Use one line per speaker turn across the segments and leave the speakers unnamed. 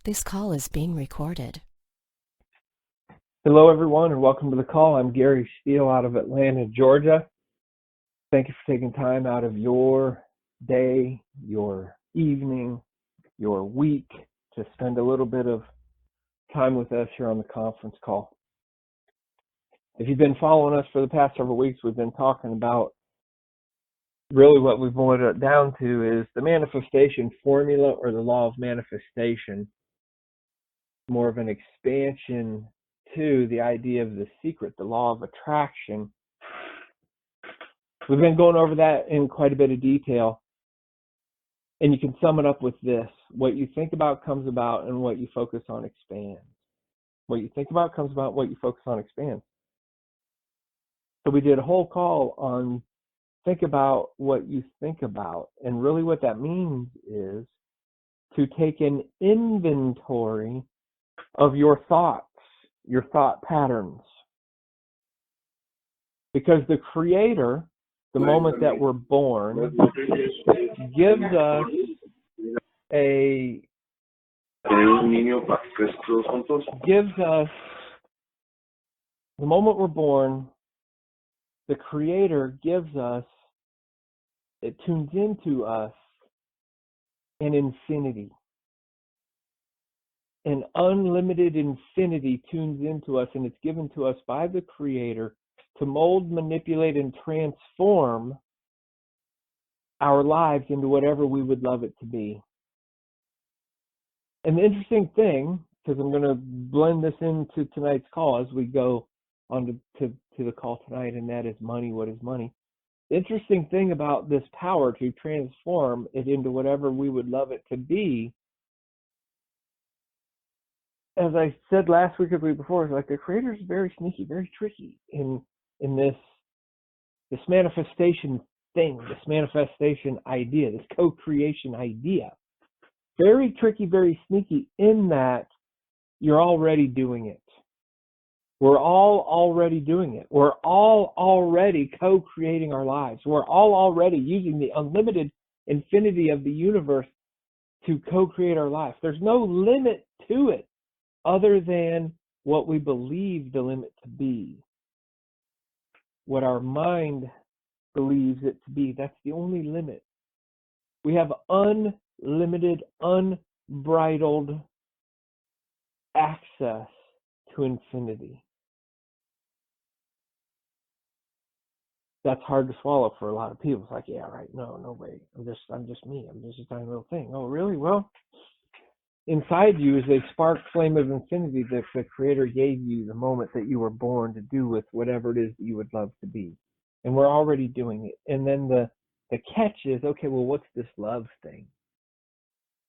This call is being recorded.
Hello, everyone, and welcome to the call. I'm Gary Steele out of Atlanta, Georgia. Thank you for taking time out of your day, your evening, your week to spend a little bit of time with us here on the conference call. If you've been following us for the past several weeks, we've been talking about really what we've boiled it down to is the manifestation formula, or the law of manifestation, more of an expansion to the idea of the secret, the law of attraction. We've been going over that in quite a bit of detail, and you can sum it up with this: what you think about comes about, and what you focus on expands. What you think about comes about, what you focus on expands. So we did a whole call on think about what you think about, and really what that means is to take an inventory of your thoughts, your thought patterns. Because the Creator, the moment that we're born, gives us the moment we're born, the Creator gives us, it tunes into us an infinity. An unlimited infinity tunes into us, and it's given to us by the Creator to mold, manipulate, and transform our lives into whatever we would love it to be. And the interesting thing, because I'm going to blend this into tonight's call as we go on to the call tonight, and that is money. What is money? The interesting thing about this power to transform it into whatever we would love it to be, as I said last week or the week before, is like the Creator is very sneaky, very tricky in this manifestation thing, this manifestation idea, this co-creation idea. Very tricky, very sneaky, in that you're already doing it. We're all already doing it. We're all already co-creating our lives. We're all already using the unlimited infinity of the universe to co-create our life. There's no limit to it other than what we believe the limit to be. What our mind believes it to be, that's the only limit. We have unlimited, unbridled access to infinity. That's hard to swallow for a lot of people. It's like, yeah, right, no way. I'm just me. I'm just a tiny little thing. Oh, really? Well, inside you is a spark flame of infinity that the Creator gave you the moment that you were born to do with whatever it is that you would love to be. And we're already doing it. And then the catch is, okay, well, what's this love thing?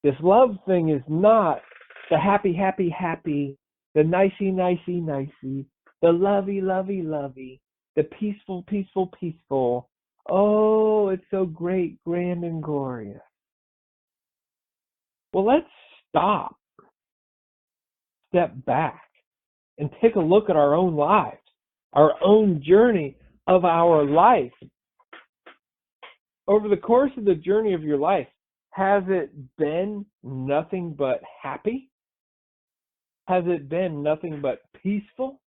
This love thing is not the happy, the nicey, the lovey, the peaceful. Oh, it's so great, grand, and glorious. Well, let's stop, step back, and take a look at our own lives, our own journey of our life. Over the course of the journey of your life, has it been nothing but happy? Has it been nothing but peaceful?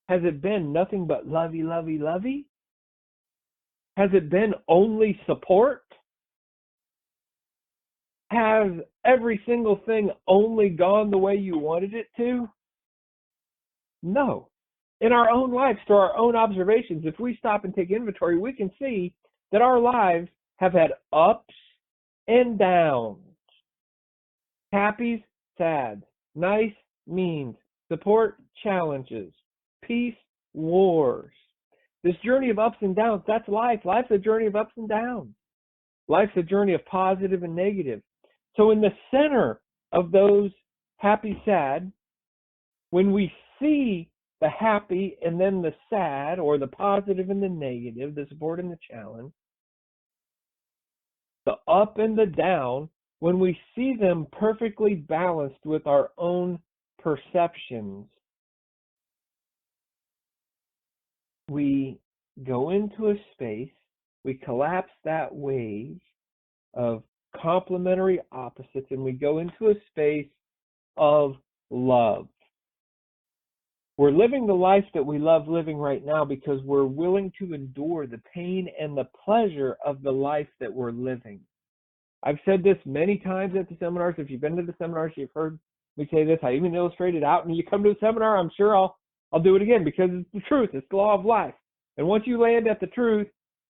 Has it been nothing but lovey? Has it been only support? Has every single thing only gone the way you wanted it to? No. In our own lives, through our own observations, if we stop and take inventory, we can see that our lives have had ups and downs. Happy's, sad, nice, means, support, challenges, peace, wars. This journey of ups and downs, that's life. Life's a journey of ups and downs. Life's a journey of positive and negative. So in the center of those happy, sad, when we see the happy and then the sad, or the positive and the negative, the support and the challenge, the up and the down, when we see them perfectly balanced with our own perceptions, we go into a space, we collapse that wave of complementary opposites, and we go into a space of love. We're living the life that we love living right now because we're willing to endure the pain and the pleasure of the life that we're living. I've said this many times at the seminars. If you've been to the seminars, you've heard me say this. I even illustrate it out. And you come to a seminar, I'm sure I'll do it again because it's the truth. It's the law of life. And once you land at the truth,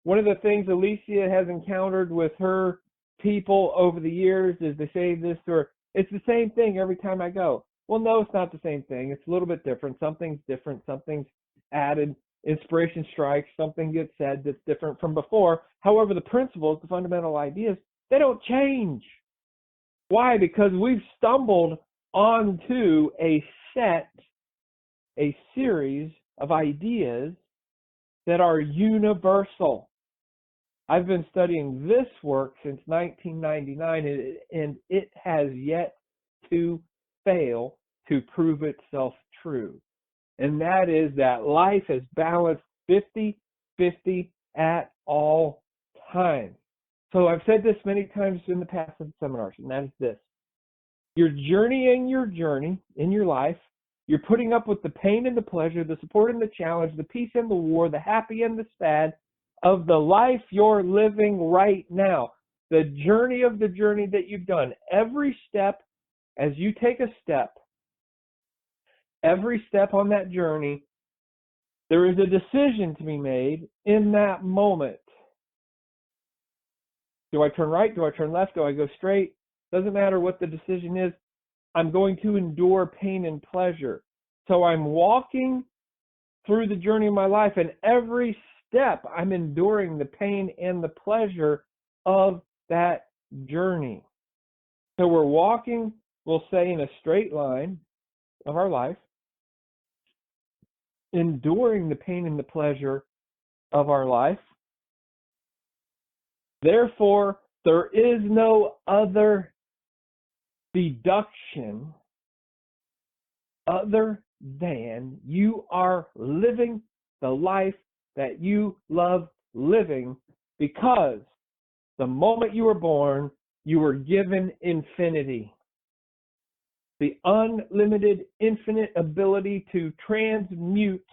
one of the things Alicia has encountered with her people over the years is they say this to her, it's the same thing every time I go. Well, no, it's not the same thing. It's a little bit different. Something's different. Something's added. Inspiration strikes. Something gets said that's different from before. However, the principles, the fundamental ideas, they don't change. Why? Because we've stumbled onto a series of ideas that are universal. I've been studying this work since 1999, and it has yet to fail to prove itself true. And that is that life is balanced 50-50 at all times. So I've said this many times in the past in seminars, and that is this. You're journeying your journey in your life. You're putting up with the pain and the pleasure, the support and the challenge, the peace and the war, the happy and the sad of the life you're living right now. The journey of the journey that you've done. Every step, as you take a step, every step on that journey, there is a decision to be made in that moment. Do I turn right? Do I turn left? Do I go straight? Doesn't matter what the decision is. I'm going to endure pain and pleasure. So I'm walking through the journey of my life, and every step I'm enduring the pain and the pleasure of that journey. So we're walking, we'll say, in a straight line of our life, enduring the pain and the pleasure of our life. Therefore, there is no other deduction other than you are living the life that you love living, because the moment you were born, you were given infinity. The unlimited, infinite ability to transmute,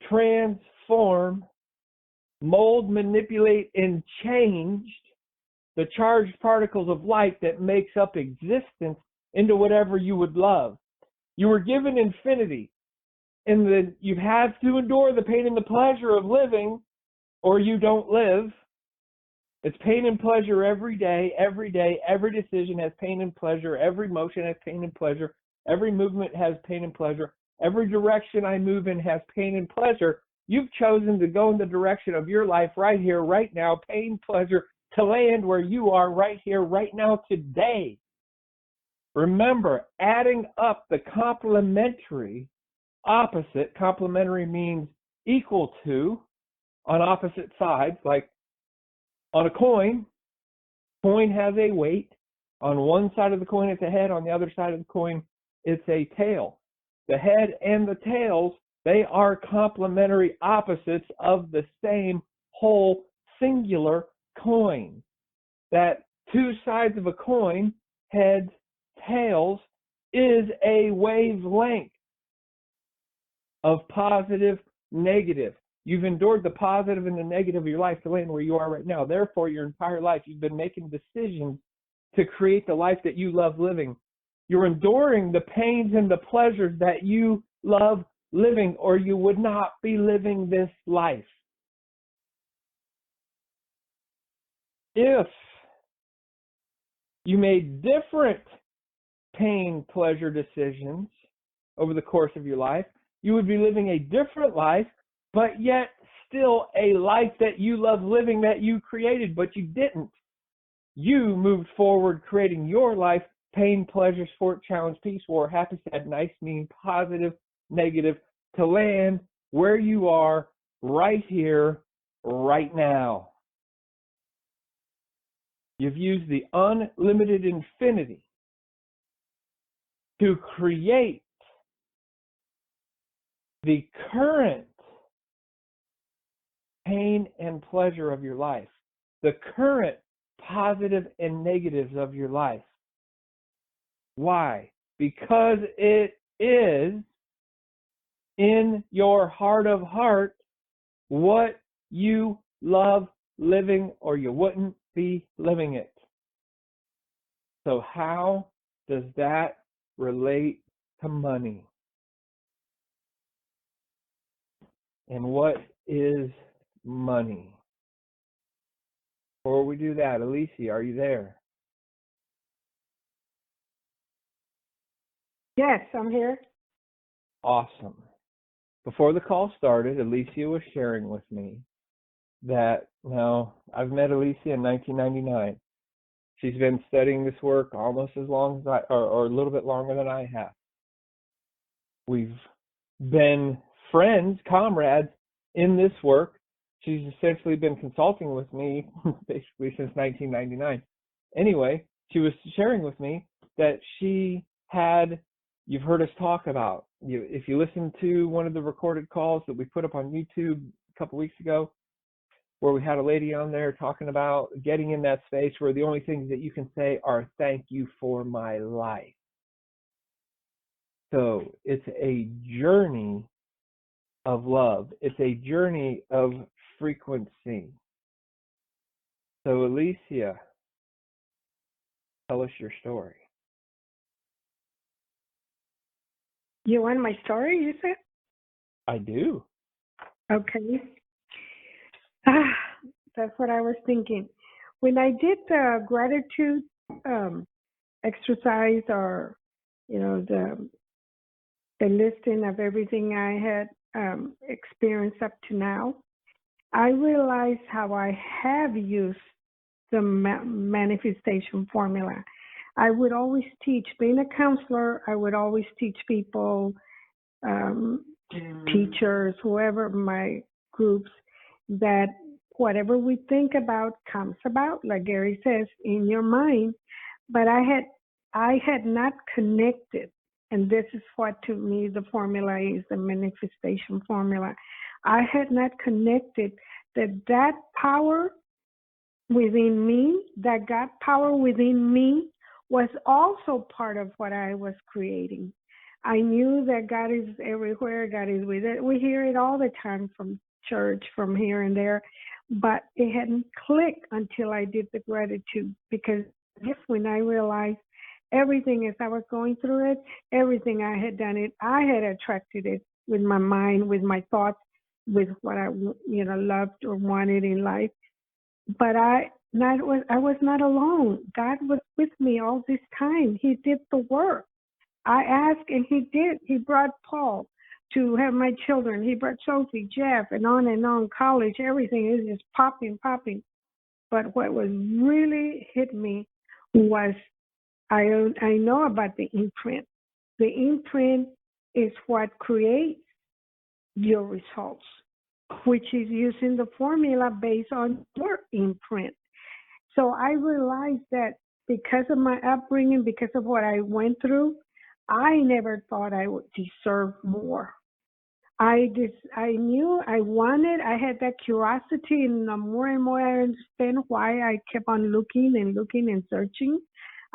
transform, mold, manipulate, and change the charged particles of light that makes up existence into whatever you would love. You were given infinity, and then you have to endure the pain and the pleasure of living, or you don't live. It's pain and pleasure every day, every day. Every decision has pain and pleasure. Every motion has pain and pleasure. Every movement has pain and pleasure. Every direction I move in has pain and pleasure. You've chosen to go in the direction of your life right here, right now, pain, pleasure, to land where you are right here, right now, today. Remember, adding up the complementary opposite, complementary means equal to, on opposite sides, like on a coin has a weight. On one side of the coin, it's a head. On the other side of the coin, it's a tail. The head and the tails, they are complementary opposites of the same whole singular coin. That two sides of a coin, heads, tails, is a wavelength of positive, negative. You've endured the positive and the negative of your life to land where you are right now. Therefore, your entire life, you've been making decisions to create the life that you love living. You're enduring the pains and the pleasures that you love living, or you would not be living this life. If you made different pain, pleasure decisions over the course of your life, you would be living a different life, but yet still a life that you love living, that you created, but you didn't. You moved forward creating your life, pain, pleasure, sport, challenge, peace, war, happy, sad, nice, mean, positive, negative, to land where you are right here, right now. You've used the unlimited infinity to create the current pain and pleasure of your life, the current positive and negatives of your life. Why? because it is in your heart of heart what you love living, or you wouldn't be living it. So how does that relate to money? And what is money? Before we do that, Alicia, are you there?
Yes, I'm here.
Awesome. Before the call started, Alicia was sharing with me that now I've met Alicia in 1999. She's been studying this work almost as long as or a little bit longer than I have. We've been friends, comrades in this work. She's essentially been consulting with me basically since 1999. Anyway, she was sharing with me that she had, you've heard us talk about, if you listen to one of the recorded calls that we put up on YouTube a couple weeks ago, where we had a lady on there talking about getting in that space where the only things that you can say are thank you for my life. So it's a journey of love. It's a journey of frequency. So Alicia, tell us your story.
You want my story, you said?
I do.
Okay. Ah, that's what I was thinking. When I did the gratitude exercise, or, the listing of everything I had experienced up to now, I realized how I have used the manifestation formula. I would always teach, being a counselor, I would always teach people, teachers, whoever, my groups, that whatever we think about comes about, like Gary says, in your mind. But I had not connected, and this is what to me the formula is, the manifestation formula. I had not connected that power within me, that God power within me, was also part of what I was creating. I knew that God is everywhere, God is with it. We hear it all the time from church, from here and there, but it hadn't clicked until I did the gratitude, because just when I realized everything as I was going through it, everything I had done it, I had attracted it with my mind, with my thoughts, with what I loved or wanted in life. But I was not alone. God was with me all this time. He did the work. I asked and he did. He brought Paul to have my children. He brought Sophie, Jeff, and on, college, everything is just popping. But what was really hit me was I know about the imprint. The imprint is what creates your results, which is using the formula based on your imprint. So I realized that because of my upbringing, because of what I went through, I never thought I would deserve more. I knew I wanted, I had that curiosity, and the more and more I understand why I kept on looking and searching.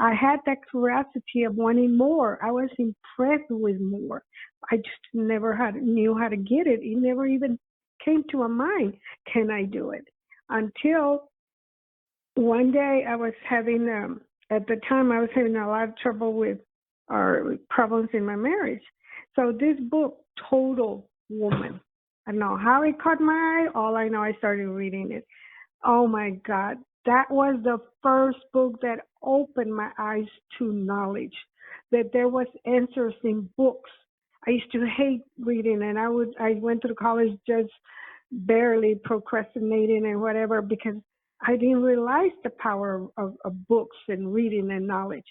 I had that curiosity of wanting more. I was impressed with more. I just never knew how to get it. It never even came to my mind, can I do it? Until one day I was having, at the time I was having a lot of trouble with our problems in my marriage. So this book, Total Woman, I don't know how it caught my eye. All I know, I started reading it. Oh my God. That was the first book that opened my eyes to knowledge, that there was answers in books. I used to hate reading, and I went to college just barely, procrastinating and whatever, because I didn't realize the power of books and reading and knowledge.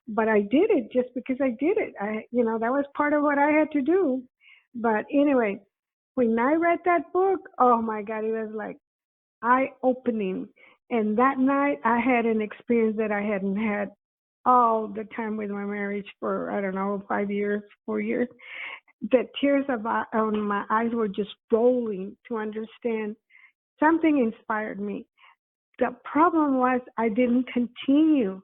But I did it just because I did it. That was part of what I had to do. But anyway, when I read that book, oh my God, it was like eye-opening. And that night I had an experience that I hadn't had all the time with my marriage for, 5 years, 4 years. The tears on my eyes were just rolling to understand. Something inspired me. The problem was I didn't continue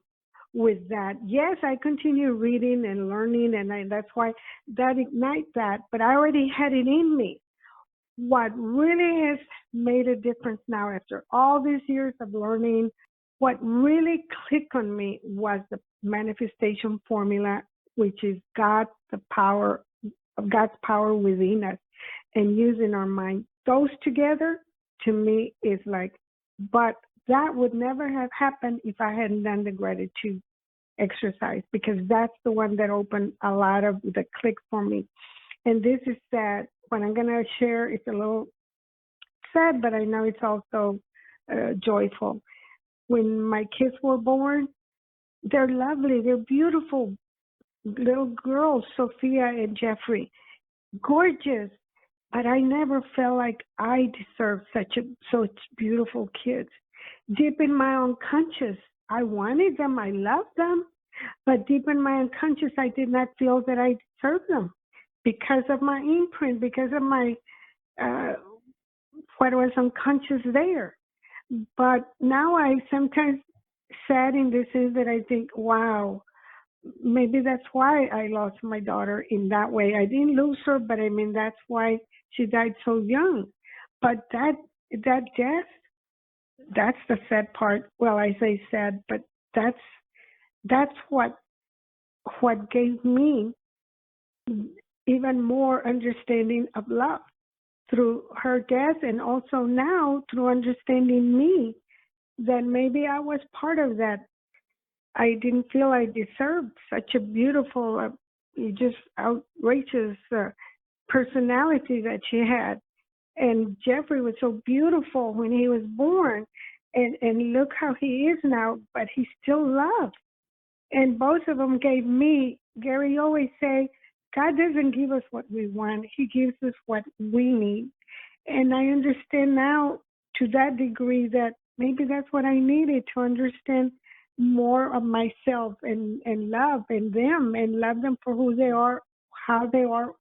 with that. Yes, I continue reading and learning, and that's why that ignites that. But I already had it in me. What really has made a difference now, after all these years of learning, what really clicked on me was the manifestation formula, which is God's power within us and using our mind. Those together, to me, is like, but that would never have happened if I hadn't done the gratitude exercise, because that's the one that opened a lot of the click for me. And this is sad. What I'm going to share is a little sad, but I know it's also joyful. When my kids were born, they're lovely. They're beautiful little girls, Sophia and Jeffrey. Gorgeous. But I never felt like I deserved such beautiful kids. Deep in my unconscious, I wanted them. I loved them. But deep in my unconscious, I did not feel that I deserved them because of my imprint, because of my what was unconscious there. But now I sometimes sad in this is that I think, wow, maybe that's why I lost my daughter in that way. I didn't lose her, but I mean, that's why she died so young. But that death, that's the sad part. Well, I say sad, but that's what gave me even more understanding of love through her death, and also now through understanding me, that maybe I was part of that. I didn't feel I deserved such a beautiful, just outrageous personality that she had. And Jeffrey was so beautiful when he was born, and look how he is now, but he's still loved. And both of them gave me, Gary always say, God doesn't give us what we want. He gives us what we need. And I understand now to that degree that maybe that's what I needed, to understand more of myself and love them and love them for who they are, how they are,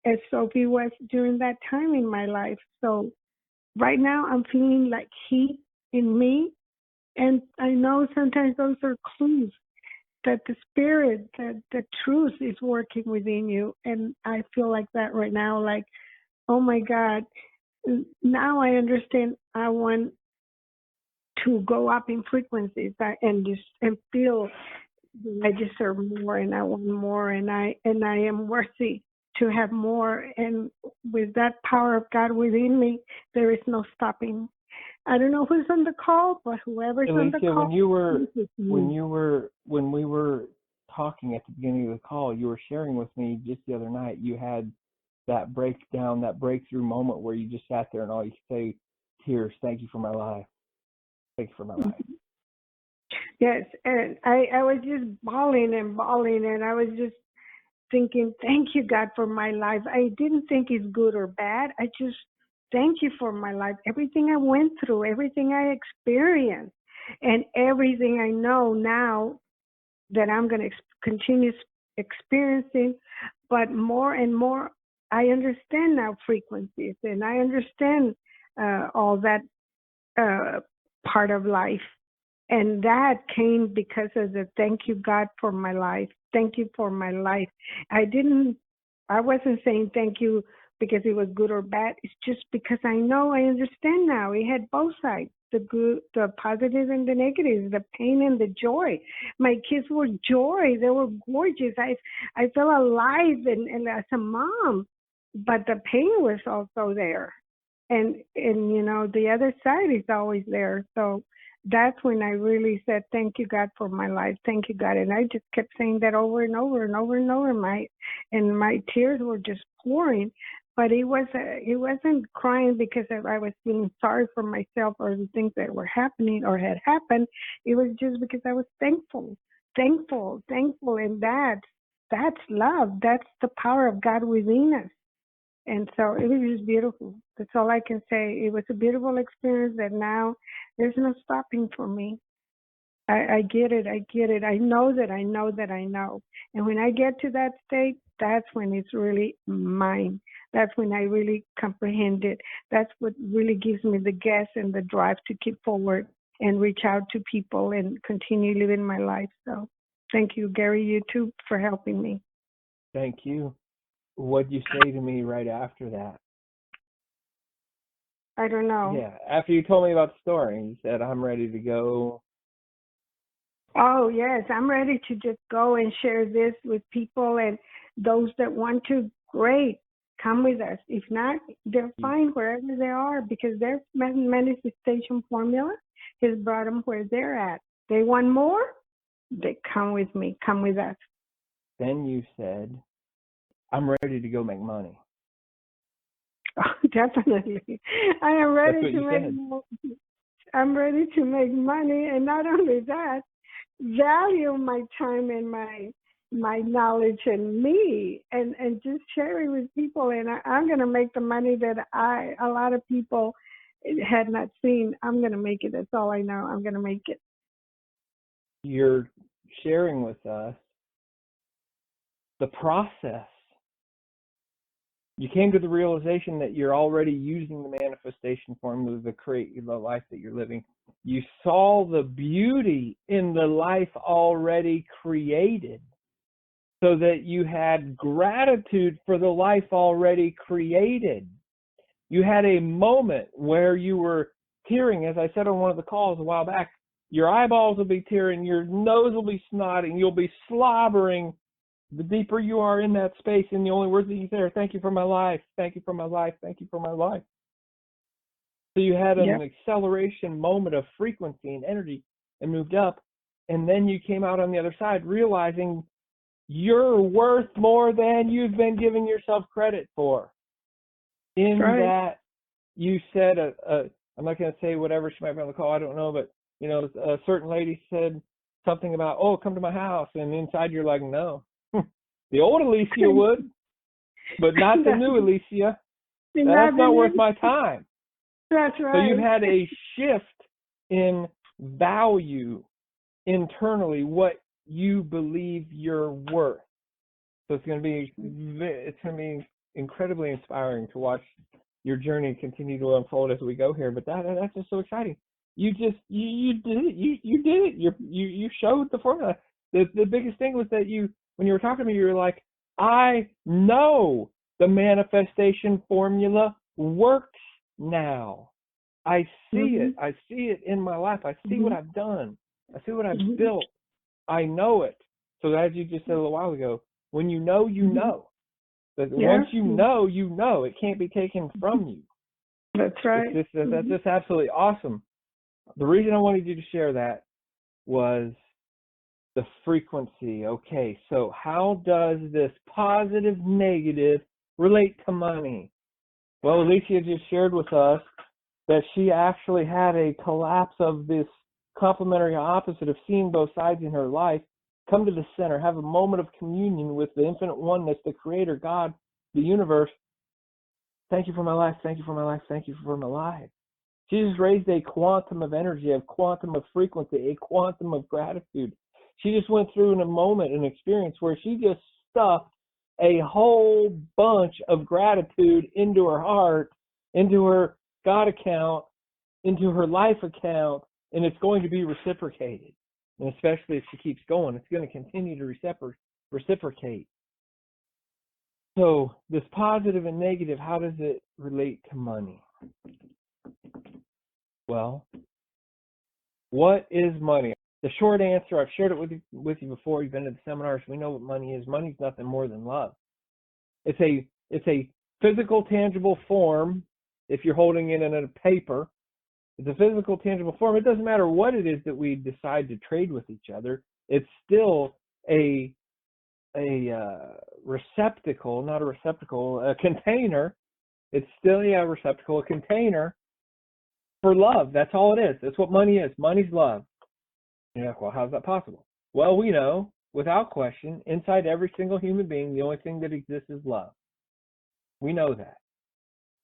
as Sophie was during that time in my life. So right now I'm feeling like heat in me. And I know sometimes those are clues that the spirit, that the truth is working within you. And I feel like that right now, like, oh my God, now I understand. I want to go up in frequencies and feel I deserve more, and I want more, and I am worthy to have more. And with that power of God within me, there is no stopping. I don't know who's on the call, but whoever's on the call.
When we were talking at the beginning of the call, you were sharing with me just the other night, you had that breakdown, that breakthrough moment where you just sat there and all you could say, tears, thank you for my life. Thank you for my life.
Yes, and I was just bawling, and I was just thinking, thank you, God, for my life. I didn't think it's good or bad. I just thank you for my life, everything I went through, everything I experienced, and everything I know now that I'm going to continue experiencing. But more and more, I understand now frequencies, and I understand all that part of life. And that came because of the thank you, God, for my life. Thank you for my life. I wasn't saying thank you because it was good or bad. It's just because I understand now. It had both sides, the good, the positive and the negatives, the pain and the joy. My kids were joy. They were gorgeous. I felt alive and as a mom, but the pain was also there. And the other side is always there. So that's when I really said, thank you, God, for my life. Thank you, God. And I just kept saying that over and over and over and over. And my tears were just pouring. But it wasn't crying because I was feeling sorry for myself or the things that were happening or had happened. It was just because I was thankful. And that's love. That's the power of God within us. And so it was just beautiful. That's all I can say. It was a beautiful experience that now there's no stopping for me. I get it. I know that I know that I know. And when I get to that state, that's when it's really mine. That's when I really comprehend it. That's what really gives me the gas and the drive to keep forward. and reach out to people and continue living my life. So thank you, Gary, you too, for helping me.
Thank you. What'd you say to me right after that?
I don't know.
Yeah, after you told me about the story, you said, I'm ready to go.
Oh, yes, I'm ready to just go and share this with people, and those that want to, great, come with us. If not, they're fine wherever they are, because their manifestation formula has brought them where they're at. They want more, they come with me, come with us.
Then you said, I'm ready to go make money.
Oh, definitely. I am ready
That's what
to
you
make
said.
I'm ready to make money, and not only that, value my time and my knowledge and me, and just share it with people. And I'm going to make the money that a lot of people had not seen. I'm going to make it. That's all I know. I'm going to make it.
You're sharing with us the process. You came to the realization that you're already using the manifestation formula to create the life that you're living. You saw the beauty in the life already created, so that you had gratitude for the life already created. You had a moment where you were tearing, as I said on one of the calls a while back. Your eyeballs will be tearing, your nose will be snotting, you'll be slobbering. The deeper you are in that space, and the only words that you say are, thank you for my life, thank you for my life, thank you for my life. So you had an acceleration moment of frequency and energy and moved up, and then you came out on the other side realizing you're worth more than you've been giving yourself credit for. In that, you said, I'm not going to say whatever she might be on the call, I don't know, but a certain lady said something about, oh, come to my house, and inside you're like, no. The old Alicia would, but not the new Alicia. That's not worth my time.
That's right.
So you've had a shift in value internally, what you believe you're worth. So it's going to be incredibly inspiring to watch your journey continue to unfold as we go here. But that's just so exciting. You did it. You did it. You showed the formula. The biggest thing was that when you were talking to me, you were like, I know the manifestation formula works now. I see it. I see it in my life. I see what I've done. I see what I've built. I know it. So as you just said a little while ago, when you know, you know. But once you know, you know. It can't be taken from you.
That's right.
That's just absolutely awesome. The reason I wanted you to share that was the frequency. Okay, so how does this positive, negative relate to money? Well, Alicia just shared with us that she actually had a collapse of this complementary opposite of seeing both sides in her life, come to the center, have a moment of communion with the infinite oneness, the creator, God, the universe. Thank you for my life, thank you for my life, thank you for my life. She just raised a quantum of energy, a quantum of frequency, a quantum of gratitude. She just went through in a moment, an experience where she just stuffed a whole bunch of gratitude into her heart, into her God account, into her life account, and it's going to be reciprocated. And especially if she keeps going, it's going to continue to reciprocate. So this positive and negative, how does it relate to money? Well, what is money? The short answer, I've shared it with you before. You've been to the seminars. We know what money is. Money is nothing more than love. It's a physical, tangible form. If you're holding it in a paper, it's a physical, tangible form. It doesn't matter what it is that we decide to trade with each other. It's still a receptacle, not a receptacle, a container. It's still a receptacle, a container for love. That's all it is. That's what money is. Money's love. You're like, well, how's that possible? Well, we know, without question, inside every single human being, the only thing that exists is love. We know that.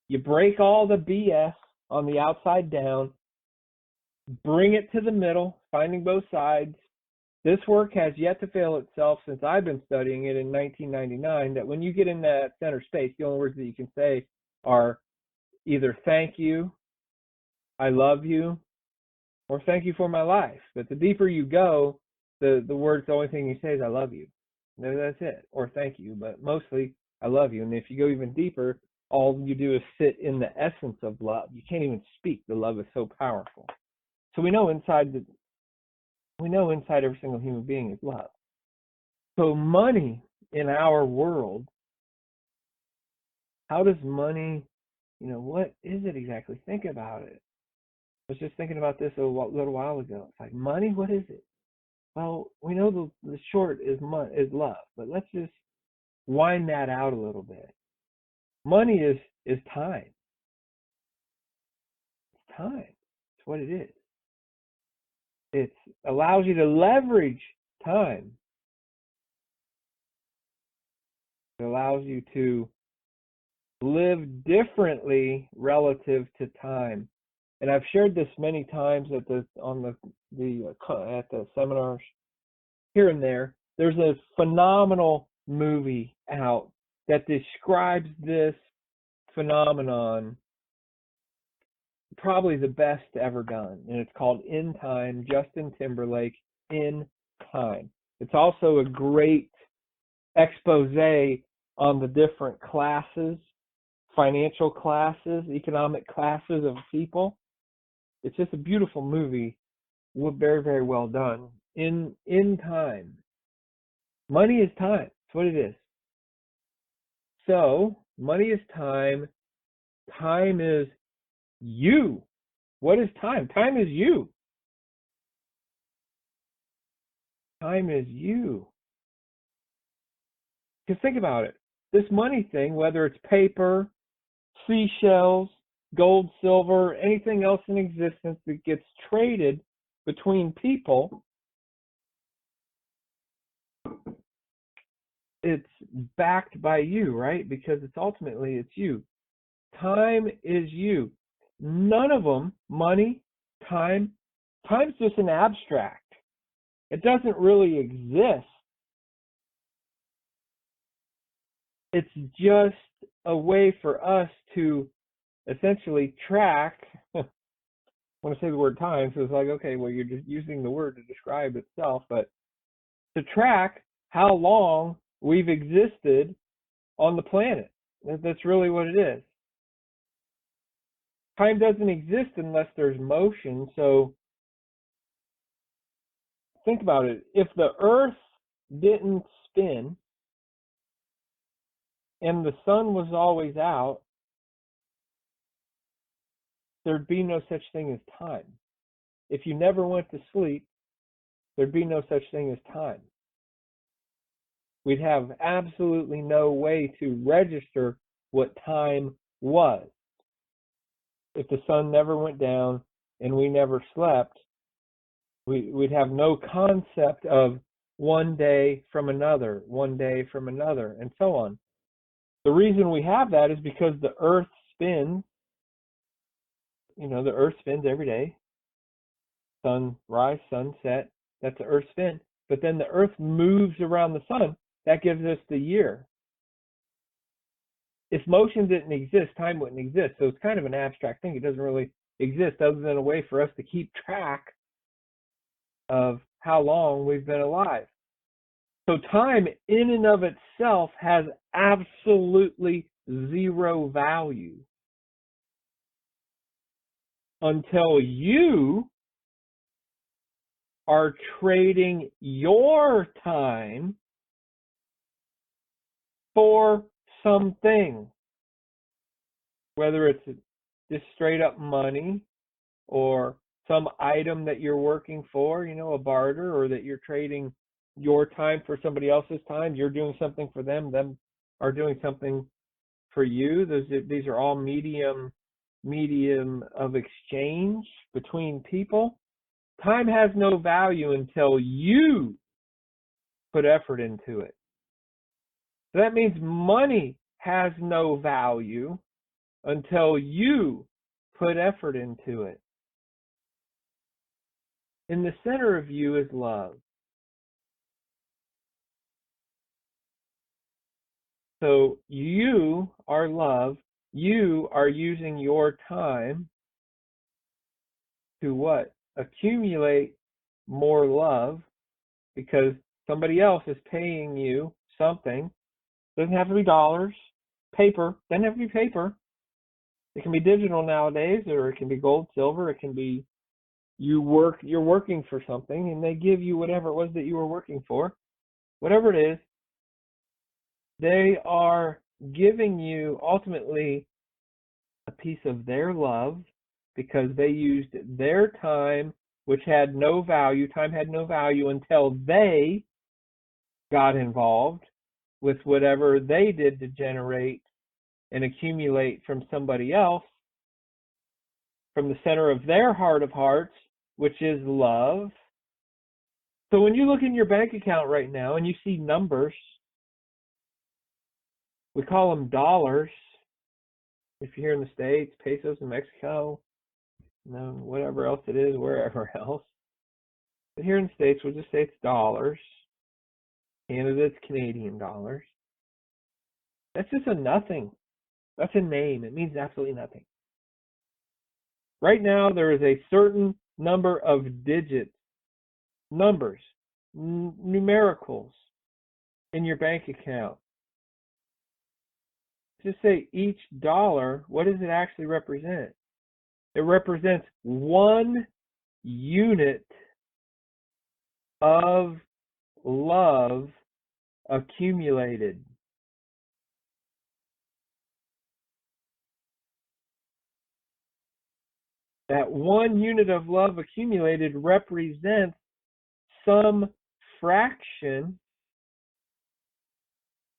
You break all the BS on the outside down, bring it to the middle, finding both sides. This work has yet to fail itself since I've been studying it in 1999, that when you get in that center space, the only words that you can say are either thank you, I love you, or thank you for my life. But the deeper you go, the words, the only thing you say is I love you. No, that's it. Or thank you, but mostly I love you. And if you go even deeper, all you do is sit in the essence of love. You can't even speak. The love is so powerful. So we know inside every single human being is love. So money in our world, how does money, what is it exactly? Think about it. I was just thinking about this a little while ago. It's like, money, what is it? Well, we know the short is love, but let's just wind that out a little bit. Money is time. It's time. It's what it is. It allows you to leverage time. It allows you to live differently relative to time. And I've shared this many times at the seminars here and there. There's a phenomenal movie out that describes this phenomenon, probably the best ever done, and it's called In Time. Justin Timberlake, In Time. It's also a great expose on the different classes, financial classes, economic classes of people. It's just a beautiful movie, very, very well done. In Time. Money is time. That's what it is. So, money is time. Time is you. What is time? Time is you. Time is you. Because think about it. This money thing, whether it's paper, seashells, gold, silver, anything else in existence that gets traded between people, it's backed by you, right? Because it's you. Time is you. None of them, money, time's just an abstract. It doesn't really exist. It's just a way for us to essentially track. When I say the word time, so it's like, okay, well, you're just using the word to describe itself, but to track how long we've existed on the planet. That's really what it is. Time doesn't exist unless there's motion. So think about it. If the Earth didn't spin and the sun was always out, there'd be no such thing as time. If you never went to sleep, there'd be no such thing as time. We'd have absolutely no way to register what time was. If the sun never went down and we never slept, we'd have no concept of one day from another, and so on. The reason we have that is because the Earth spins. The Earth spins every day. Sunrise, sunset, that's the Earth spin. But then the Earth moves around the sun. That gives us the year. If motion didn't exist, time wouldn't exist. So it's kind of an abstract thing. It doesn't really exist other than a way for us to keep track of how long we've been alive. So time in and of itself has absolutely zero value until you are trading your time for something, whether it's just straight up money or some item that you're working for, a barter, or that you're trading your time for somebody else's time. You're doing something for them are doing something for you. These are all medium of exchange between people. Time has no value until you put effort into it. So that means money has no value until you put effort into it. In the center of you is love. So you are love. You are using your time to what? accumulate more love because somebody else is paying you something. Doesn't have to be dollars. Paper. Doesn't have to be paper. It can be digital nowadays, or it can be gold, silver. It can be you're working for something and they give you whatever it was that you were working for. Whatever it is, they are giving you ultimately a piece of their love because they used their time, which had no value. Time had no value until they got involved with whatever they did to generate and accumulate from somebody else, from the center of their heart of hearts, which is love. So when you look in your bank account right now and you see numbers, we call them dollars. If you're here in the States, pesos in Mexico, whatever else it is, wherever else. But here in the States, we'll just say it's dollars. Canada, it's Canadian dollars. That's just a nothing. That's a name. It means absolutely nothing. Right now, there is a certain number of digits, numbers, numericals in your bank account. Just say each dollar, what does it actually represent? It represents 1 unit of love accumulated. That 1 unit of love accumulated represents some fraction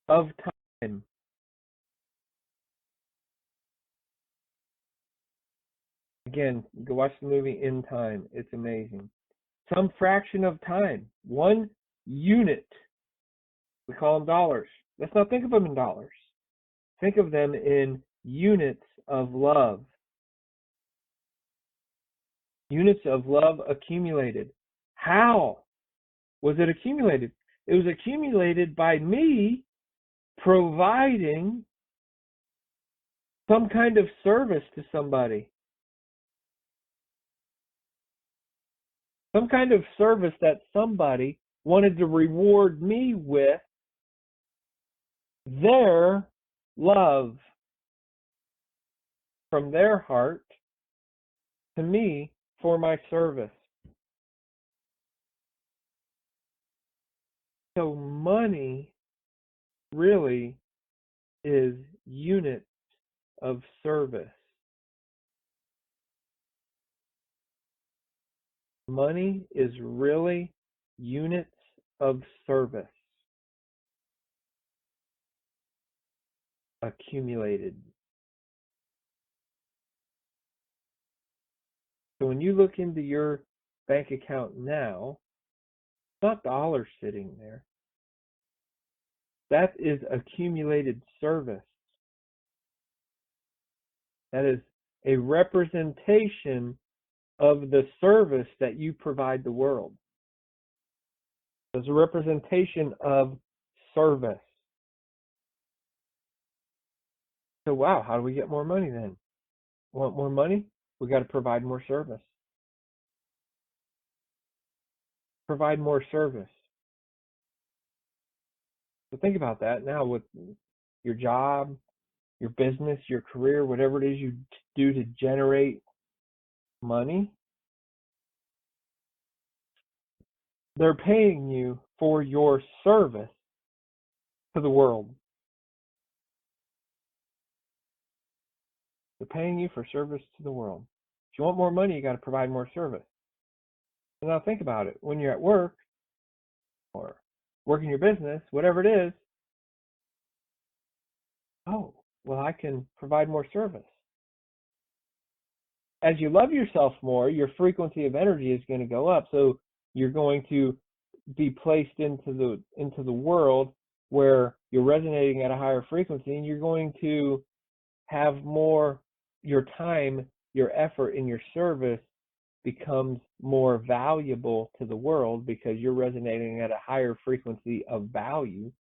of time. Again, go watch the movie In Time. It's amazing. Some fraction of time. 1 unit. We call them dollars. Let's not think of them in dollars. Think of them in units of love. Units of love accumulated. How was it accumulated? It was accumulated by me providing some kind of service to somebody. Some kind of service that somebody wanted to reward me with their love from their heart to me for my service. So money really is units of service. Money is really units of service accumulated. So when you look into your bank account now, it's not dollars sitting there. That is accumulated service. That is a representation of the service that you provide the world. It's a representation of service. So wow, how do we get more money then? Want more money? We got to provide more service. Provide more service. So think about that now with your job, your business, your career, whatever it is you do to generate money. They're paying you for your service to the world. They're paying you for service to the world. If you want more money, you got to provide more service. So now think about it. When you're at work or working your business, whatever it is, oh, well, I can provide more service. As you love yourself more, your frequency of energy is going to go up. So you're going to be placed into the world where you're resonating at a higher frequency, and you're going to have more, your time, your effort, and your service becomes more valuable to the world because you're resonating at a higher frequency of value.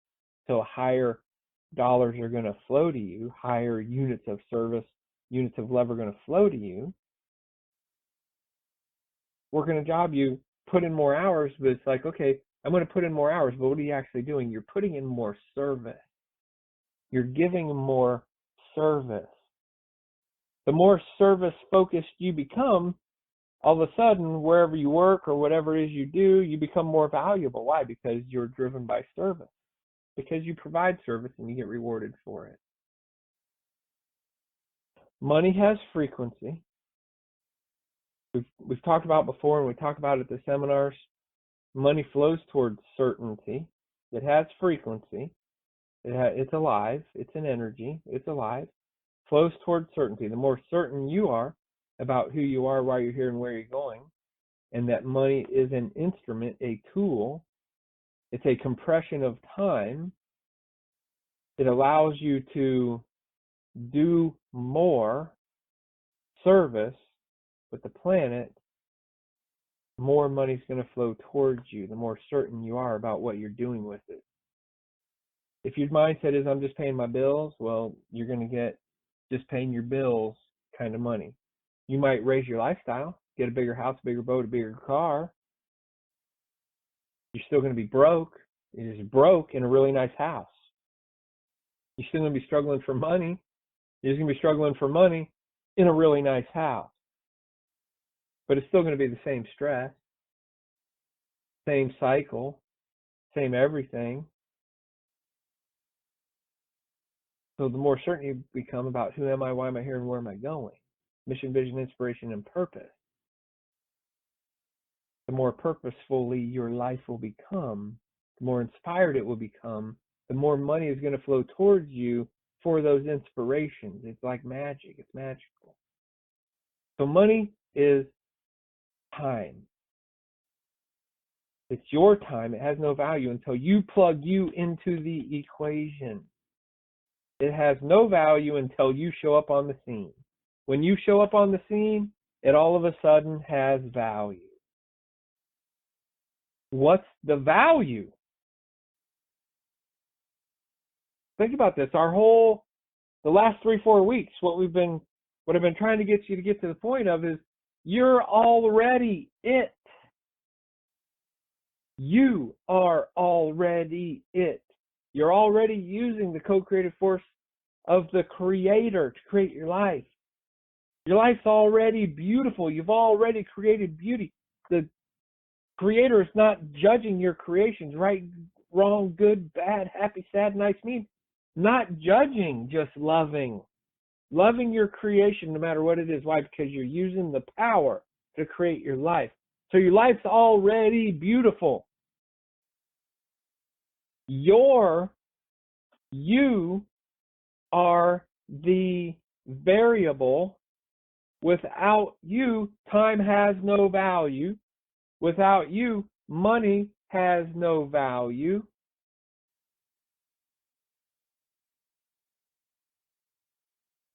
So higher dollars are going to flow to you, higher units of service, units of love are going to flow to you. working a job, you put in more hours, but it's like, okay, I'm going to put in more hours, but what are you actually doing? You're putting in more service. You're giving more service. The more service focused you become, all of a sudden, wherever you work or whatever it is you do, you become more valuable. Why? Because you're driven by service. Because you provide service and you get rewarded for it. Money has frequency. We've talked about before, and we talk about it at the seminars. Money flows towards certainty. It has frequency. It's alive. It's an energy. It's alive. Flows towards certainty. The more certain you are about who you are, why you're here, and where you're going, and that money is an instrument, a tool, it's a compression of time. It allows you to do more service with the planet. More money's going to flow towards you, the more certain you are about what you're doing with it. If your mindset is, I'm just paying my bills, well, you're going to get just paying your bills kind of money. You might raise your lifestyle, get a bigger house, a bigger boat, a bigger car. You're still going to be broke. You're just broke in a really nice house. You're still going to be struggling for money. You're just going to be struggling for money in a really nice house. But it's still going to be the same stress, same cycle, same everything. So the more certain you become about who am I, why am I here, and where am I going, mission, vision, inspiration, and purpose, the more purposefully your life will become, the more inspired it will become, the more money is going to flow towards you for those inspirations. It's like magic. It's magical. So money is time. It's your time. It has no value until you plug you into the equation. It has no value until you show up on the scene. When you show up on the scene, it all of a sudden has value. What's the value? Think about this. The last 3-4 weeks, what I've been trying to get you to get to the point of is you're already it. You are already it. You're already using the co-creative force of the Creator to create your life. Your life's already beautiful. You've already created beauty. The Creator is not judging your creations, right, wrong, good, bad, happy, sad, nice, mean. Not judging, just loving. Loving your creation no matter what it is. Why? Because you're using the power to create your life. So your life's already beautiful. You are the variable. Without you, time has no value. Without you, money has no value.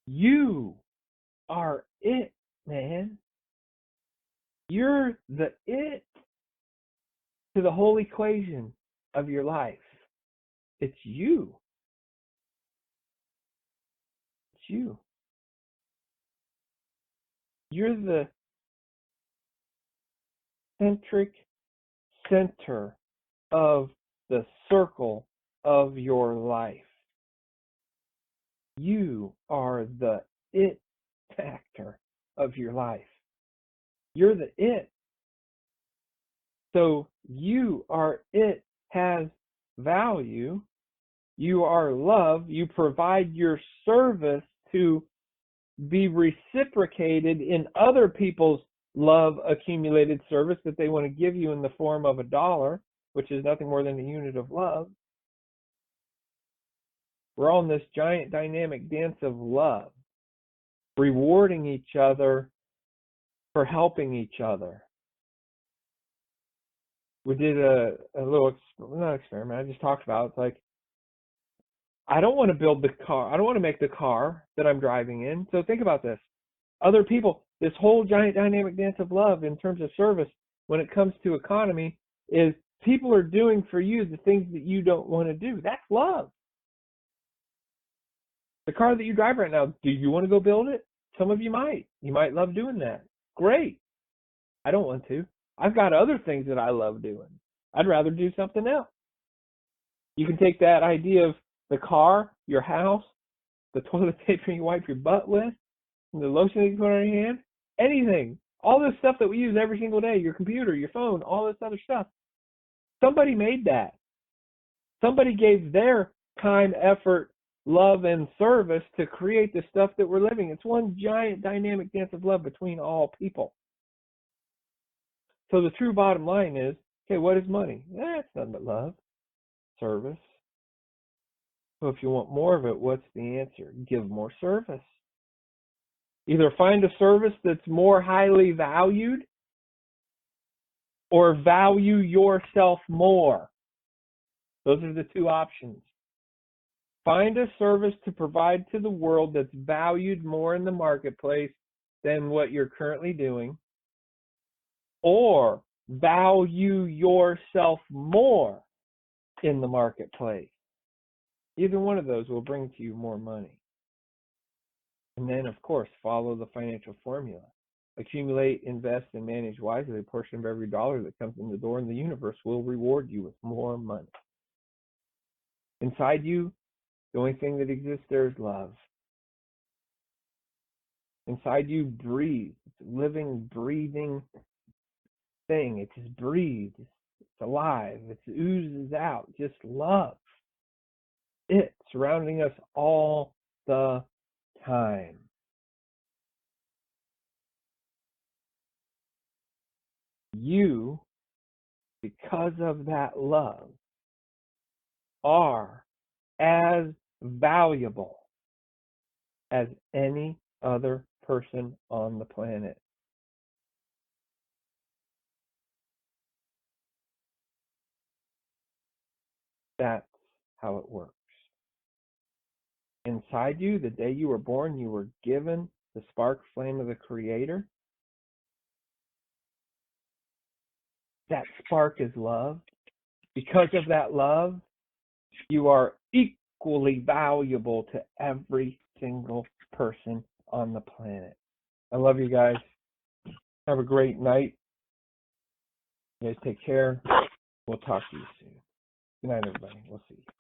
You are it, man. You're the it to the whole equation of your life. It's you. It's you. You're the centric center of the circle of your life. You are the it factor of your life. You're the it. So you are it, has value. You are love. You provide your service to be reciprocated in other people's love accumulated service that they want to give you in the form of $1, which is nothing more than a unit of love. We're all in this giant dynamic dance of love, rewarding each other for helping each other. We did a little, not experiment, I just talked about, it's like, I don't want to build the car. I don't want to make the car that I'm driving in. So think about this. Other people, this whole giant dynamic dance of love in terms of service, when it comes to economy, is people are doing for you the things that you don't want to do. That's love. The car that you drive right now, do you want to go build it? Some of you might. You might love doing that. Great. I don't want to. I've got other things that I love doing. I'd rather do something else. You can take that idea of the car, your house, the toilet paper you wipe your butt with, the lotion that you put on your hand, anything. All this stuff that we use every single day, your computer, your phone, all this other stuff. Somebody made that. Somebody gave their time, effort, love, and service to create the stuff that we're living. It's one giant dynamic dance of love between all people. So the true bottom line is, okay, what is money? It's nothing but love, service. So if you want more of it, what's the answer? Give more service. Either find a service that's more highly valued or value yourself more. Those are the two options. Find a service to provide to the world that's valued more in the marketplace than what you're currently doing, or value yourself more in the marketplace. Either one of those will bring to you more money. And then, of course, follow the financial formula. Accumulate, invest, and manage wisely. A portion of every dollar that comes in the door in the universe will reward you with more money. Inside you, the only thing that exists there is love. Inside you, breathe. It's a living, breathing thing. It just breathes. It's alive. It oozes out. Just love. It's surrounding us all the time. You, because of that love, are as valuable as any other person on the planet. That's how it works. Inside you, the day you were born, you were given the spark flame of the Creator. That spark is love. Because of that love, you are equally valuable to every single person on the planet. I love you guys. Have a great night. You guys take care. We'll talk to you soon. Good night, everybody. We'll see you.